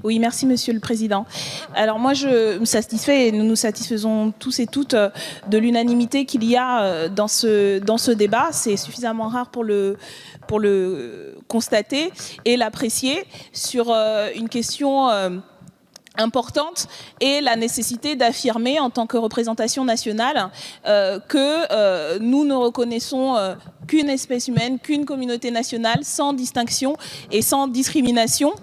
Oui, merci Monsieur le Président. Alors moi, je me satisfais et nous nous satisfaisons tous et toutes de l'unanimité qu'il y a dans ce débat. C'est suffisamment rare pour le constater et l'apprécier sur une question importante et la nécessité d'affirmer en tant que représentation nationale que nous ne reconnaissons qu'une espèce humaine, qu'une communauté nationale, sans distinction et sans discrimination.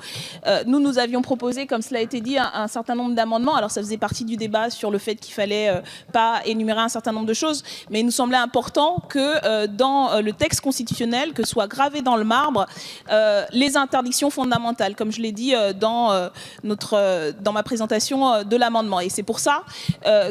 Nous avions proposé, comme cela a été dit, un certain nombre d'amendements. Alors ça faisait partie du débat sur le fait qu'il fallait pas énumérer un certain nombre de choses, mais il nous semblait important que dans le texte constitutionnel, que soit gravé dans le marbre les interdictions fondamentales, comme je l'ai dit dans ma présentation de l'amendement. Et c'est pour ça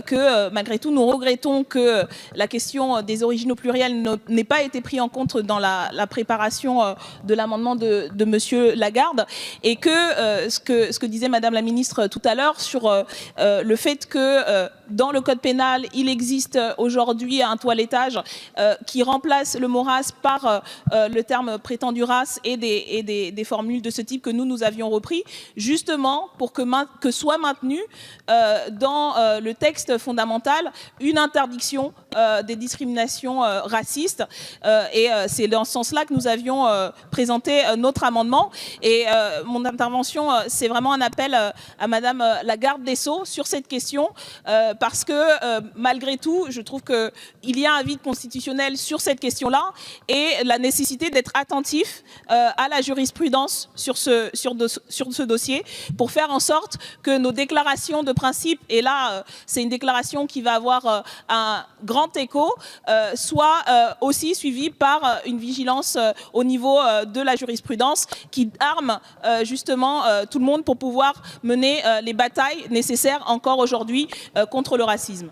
que, malgré tout, nous regrettons que la question des originaux pluriels n'ait pas été prise en compte dans la préparation de l'amendement de Monsieur Lagarde, et que ce que disait Madame la Ministre tout à l'heure sur le fait que dans le Code pénal, il existe aujourd'hui un toilettage qui remplace le mot race par le terme prétendu race et des formules de ce type que nous avions repris, justement pour que soit maintenue dans le texte fondamental une interdiction des discriminations racistes. Et c'est dans ce sens-là que nous avions présenté notre amendement. Et mon intervention, c'est vraiment un appel à Madame la garde des Sceaux sur cette question, parce que malgré tout, je trouve qu'il y a un vide constitutionnel sur cette question-là et la nécessité d'être attentif à la jurisprudence sur ce dossier pour faire en sorte que nos déclarations de principe, et là c'est une déclaration qui va avoir un grand écho, soient aussi suivies par une vigilance au niveau de la jurisprudence qui arme justement tout le monde pour pouvoir mener les batailles nécessaires encore aujourd'hui contre le racisme.